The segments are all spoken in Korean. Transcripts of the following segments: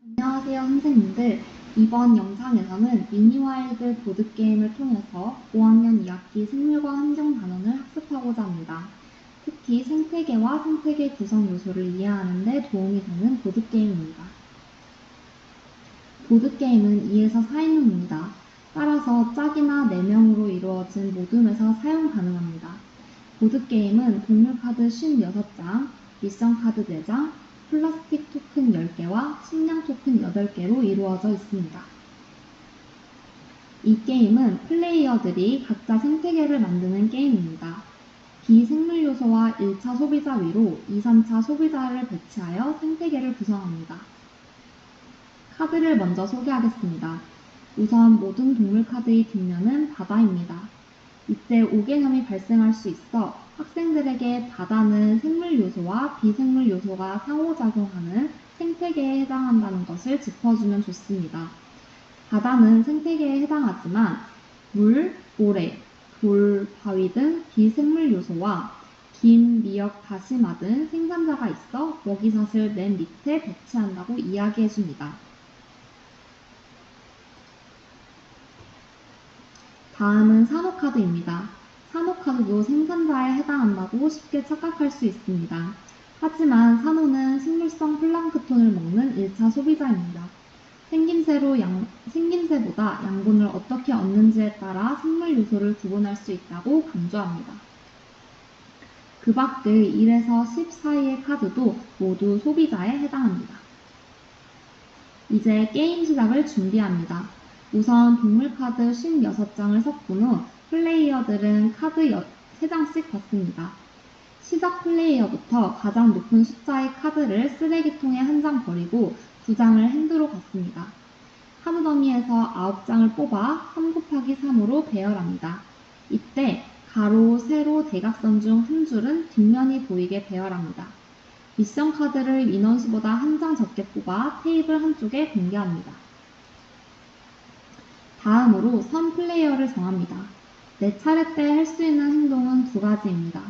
안녕하세요, 선생님들. 이번 영상에서는 미니와일드 보드게임을 통해서 5학년 2학기 생물과 환경 단원을 학습하고자 합니다. 특히 생태계와 생태계 구성 요소를 이해하는 데 도움이 되는 보드게임입니다. 보드게임은 2에서 4인용입니다. 따라서 짝이나 4명으로 이루어진 모둠에서 사용 가능합니다. 보드게임은 동물카드 56장, 미션카드 4장, 플라스틱 토큰 10개와 식량 토큰 8개로 이루어져 있습니다. 이 게임은 플레이어들이 각자 생태계를 만드는 게임입니다. 비생물 요소와 1차 소비자 위로 2, 3차 소비자를 배치하여 생태계를 구성합니다. 카드를 먼저 소개하겠습니다. 우선 모든 동물 카드의 뒷면은 바다입니다. 이때 오개념이 발생할 수 있어 학생들에게 바다는 생물 요소와 비생물 요소가 상호작용하는 생태계에 해당한다는 것을 짚어주면 좋습니다. 바다는 생태계에 해당하지만 물, 모래, 돌, 바위 등 비생물 요소와 김, 미역, 다시마 등 생산자가 있어 먹이사슬 맨 밑에 배치한다고 이야기해줍니다. 다음은 산호카드입니다. 산호카드도 생산자에 해당한다고 쉽게 착각할 수 있습니다. 하지만 산호는 식물성 플랑크톤을 먹는 1차 소비자입니다. 생김새보다 양분을 어떻게 얻는지에 따라 생물 요소를 구분할 수 있다고 강조합니다. 그 밖의 1에서 10 사이의 카드도 모두 소비자에 해당합니다. 이제 게임 시작을 준비합니다. 우선 동물 카드 56장을 섞은 후 플레이어들은 카드 3장씩 받습니다. 시작 플레이어부터 가장 높은 숫자의 카드를 쓰레기통에 한 장 버리고 2장을 핸드로 받습니다. 카드 더미에서 9장을 뽑아 3 곱하기 3으로 배열합니다. 이때 가로, 세로, 대각선 중 한 줄은 뒷면이 보이게 배열합니다. 미션 카드를 인원수보다 한 장 적게 뽑아 테이블 한쪽에 공개합니다. 다음으로 선 플레이어를 정합니다. 4차례 때 할 수 있는 행동은 2가지입니다.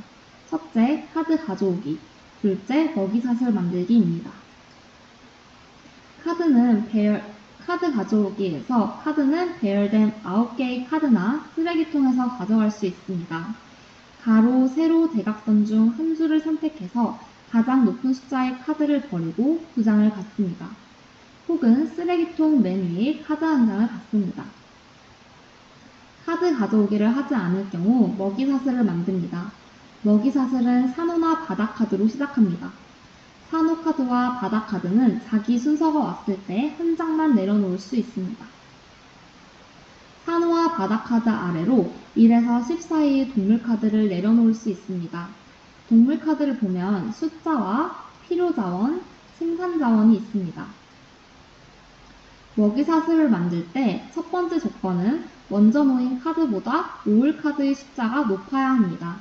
첫째, 카드 가져오기. 둘째, 먹이사슬 만들기입니다. 카드 가져오기에서 카드는 배열된 9개의 카드나 쓰레기통에서 가져갈 수 있습니다. 가로, 세로, 대각선 중 한 줄을 선택해서 가장 높은 숫자의 카드를 버리고 2장을 갖습니다. 혹은 쓰레기통 맨 위에 카드 한 장을 갖습니다. 카드 가져오기를 하지 않을 경우 먹이사슬을 만듭니다. 먹이사슬은 산호나 바다카드로 시작합니다. 산호카드와 바다카드는 자기 순서가 왔을 때 한 장만 내려놓을 수 있습니다. 산호와 바다카드 아래로 1에서 10 사이의 동물카드를 내려놓을 수 있습니다. 동물카드를 보면 숫자와 필요자원, 생산자원이 있습니다. 먹이사슬을 만들 때 첫 번째 조건은 먼저 놓인 카드보다 놓을 카드의 숫자가 높아야 합니다.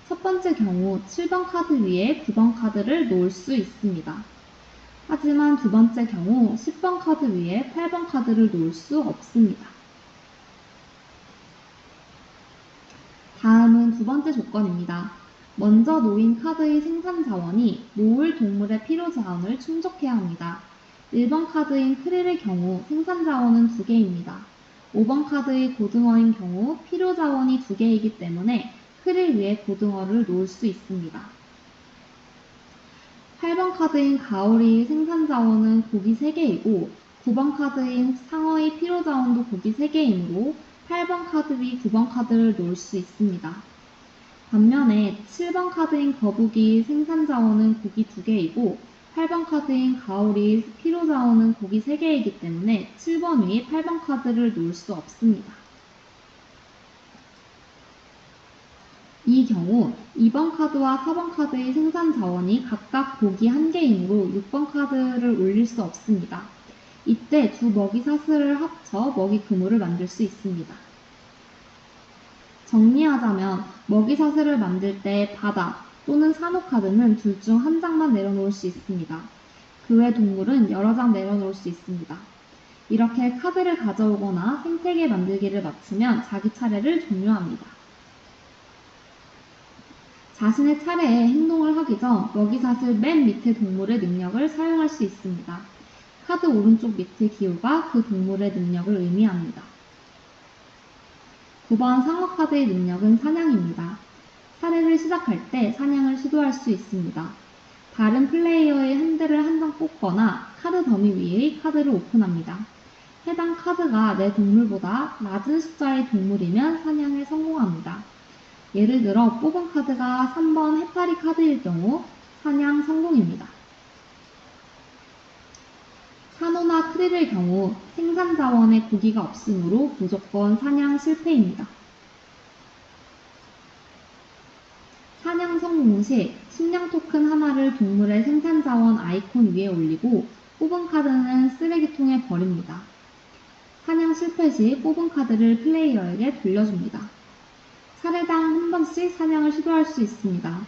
첫 번째 경우 7번 카드 위에 9번 카드를 놓을 수 있습니다. 하지만 두 번째 경우 10번 카드 위에 8번 카드를 놓을 수 없습니다. 다음은 두 번째 조건입니다. 먼저 놓인 카드의 생산 자원이 놓을 동물의 필요 자원을 충족해야 합니다. 1번 카드인 크릴의 경우 생산 자원은 2개입니다. 5번 카드의 고등어인 경우 필요 자원이 2개이기 때문에 크릴 위에 고등어를 놓을 수 있습니다. 8번 카드인 가오리의 생산 자원은 고기 3개이고 9번 카드인 상어의 필요 자원도 고기 3개이므로 8번 카드 위 9번 카드를 놓을 수 있습니다. 반면에 7번 카드인 거북이의 생산 자원은 고기 2개이고 8번 카드인 가오리의 필요 자원은 고기 3개이기 때문에 7번 위에 8번 카드를 놓을 수 없습니다. 이 경우 2번 카드와 4번 카드의 생산 자원이 각각 고기 1개이므로 6번 카드를 올릴 수 없습니다. 이때 두 먹이 사슬을 합쳐 먹이 그물을 만들 수 있습니다. 정리하자면 먹이 사슬을 만들 때 바다 또는 산호 카드는 둘 중 한 장만 내려놓을 수 있습니다. 그 외 동물은 여러 장 내려놓을 수 있습니다. 이렇게 카드를 가져오거나 생태계 만들기를 마치면 자기 차례를 종료합니다. 자신의 차례에 행동을 하기 전 먹이사슬 맨 밑에 동물의 능력을 사용할 수 있습니다. 카드 오른쪽 밑의 기호가 그 동물의 능력을 의미합니다. 9번 상어 카드의 능력은 사냥입니다. 사례를 시작할 때 사냥을 시도할 수 있습니다. 다른 플레이어의 핸드를 한 장 뽑거나 카드 더미 위의 카드를 오픈합니다. 해당 카드가 내 동물보다 낮은 숫자의 동물이면 사냥에 성공합니다. 예를 들어 뽑은 카드가 3번 해파리 카드일 경우 사냥 성공입니다. 산호나 크릴의 경우 생산 자원에 고기가 없으므로 무조건 사냥 실패입니다. 사냥 성공 시 식량 토큰 하나를 동물의 생산 자원 아이콘 위에 올리고 뽑은 카드는 쓰레기통에 버립니다. 사냥 실패 시 뽑은 카드를 플레이어에게 돌려줍니다. 차례당 한 번씩 사냥을 시도할 수 있습니다.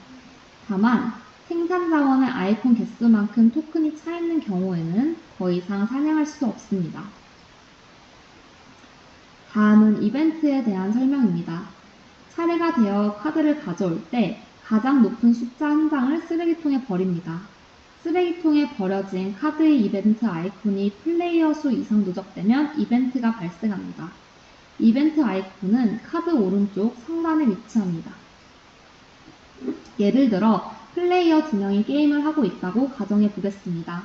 다만 생산 자원의 아이콘 개수만큼 토큰이 차 있는 경우에는 더 이상 사냥할 수 없습니다. 다음은 이벤트에 대한 설명입니다. 차례가 되어 카드를 가져올 때 가장 높은 숫자 한 장을 쓰레기통에 버립니다. 쓰레기통에 버려진 카드의 이벤트 아이콘이 플레이어 수 이상 누적되면 이벤트가 발생합니다. 이벤트 아이콘은 카드 오른쪽 상단에 위치합니다. 예를 들어 플레이어 2명이 게임을 하고 있다고 가정해 보겠습니다.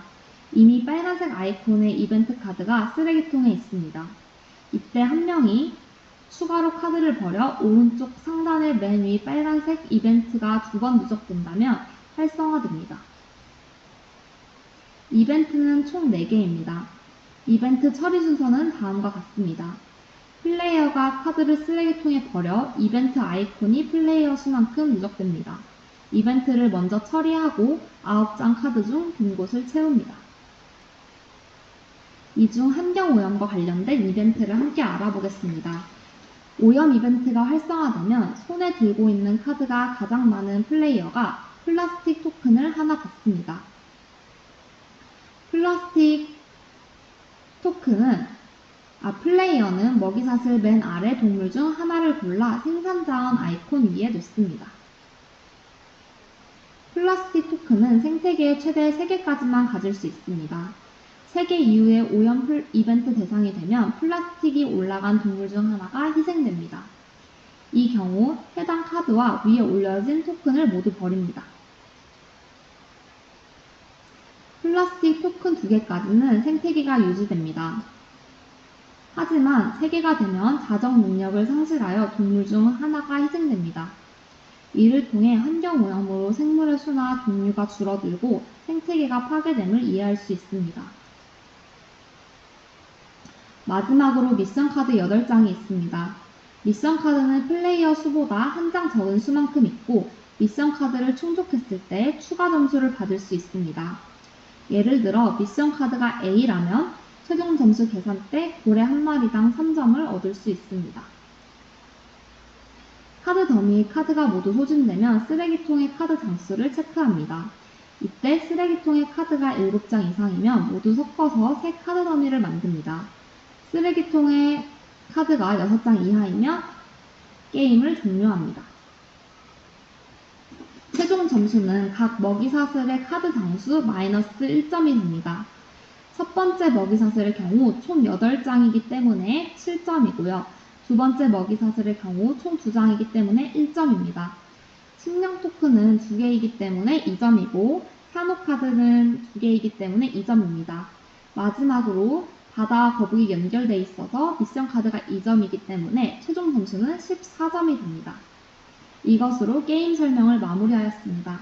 이미 빨간색 아이콘의 이벤트 카드가 쓰레기통에 있습니다. 이때 한 명이 추가로 카드를 버려 오른쪽 상단의 맨 위 빨간색 이벤트가 2번 누적된다면 활성화됩니다. 이벤트는 총 4개입니다. 이벤트 처리 순서는 다음과 같습니다. 플레이어가 카드를 쓰레기통에 버려 이벤트 아이콘이 플레이어 수만큼 누적됩니다. 이벤트를 먼저 처리하고 9장 카드 중 빈 곳을 채웁니다. 이 중 환경 오염과 관련된 이벤트를 함께 알아보겠습니다. 오염 이벤트가 활성화되면 손에 들고 있는 카드가 가장 많은 플레이어가 플라스틱 토큰을 하나 받습니다. 플라스틱 토큰은 플레이어는 먹이사슬 맨 아래 동물 중 하나를 골라 생산자원 아이콘 위에 놓습니다. 플라스틱 토큰은 생태계에 최대 3개까지만 가질 수 있습니다. 3개 이후에 오염 이벤트 대상이 되면 플라스틱이 올라간 동물 중 하나가 희생됩니다. 이 경우 해당 카드와 위에 올려진 토큰을 모두 버립니다. 플라스틱 토큰 2개까지는 생태계가 유지됩니다. 하지만 3개가 되면 자정 능력을 상실하여 동물 중 하나가 희생됩니다. 이를 통해 환경오염으로 생물의 수나 종류가 줄어들고 생태계가 파괴됨을 이해할 수 있습니다. 마지막으로 미션 카드 8장이 있습니다. 미션 카드는 플레이어 수보다 한 장 적은 수만큼 있고 미션 카드를 충족했을 때 추가 점수를 받을 수 있습니다. 예를 들어 미션 카드가 A라면 최종 점수 계산 때 고래 한 마리당 3점을 얻을 수 있습니다. 카드 더미 카드가 모두 소진되면 쓰레기통의 카드 장수를 체크합니다. 이때 쓰레기통의 카드가 7장 이상이면 모두 섞어서 새 카드 더미를 만듭니다. 쓰레기통의 카드가 6장 이하이면 게임을 종료합니다. 최종 점수는 각 먹이사슬의 카드 장수 마이너스 1점이 됩니다. 첫 번째 먹이사슬의 경우 총 8장이기 때문에 7점이고요. 두 번째 먹이사슬의 경우 총 2장이기 때문에 1점입니다. 식량 토큰은 2개이기 때문에 2점이고 산호 카드는 2개이기 때문에 2점입니다. 마지막으로 바다와 거북이 연결되어 있어서 미션 카드가 2점이기 때문에 최종 점수는 14점이 됩니다. 이것으로 게임 설명을 마무리하였습니다.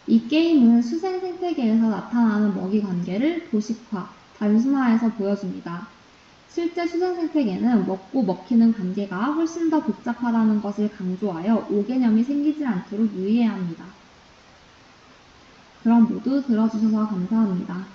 이 게임은 수생 생태계에서 나타나는 먹이 관계를 도식화, 단순화해서 보여줍니다. 실제 수생 생태계는 먹고 먹히는 관계가 훨씬 더 복잡하다는 것을 강조하여 오개념이 생기지 않도록 유의해야 합니다. 그럼 모두 들어주셔서 감사합니다.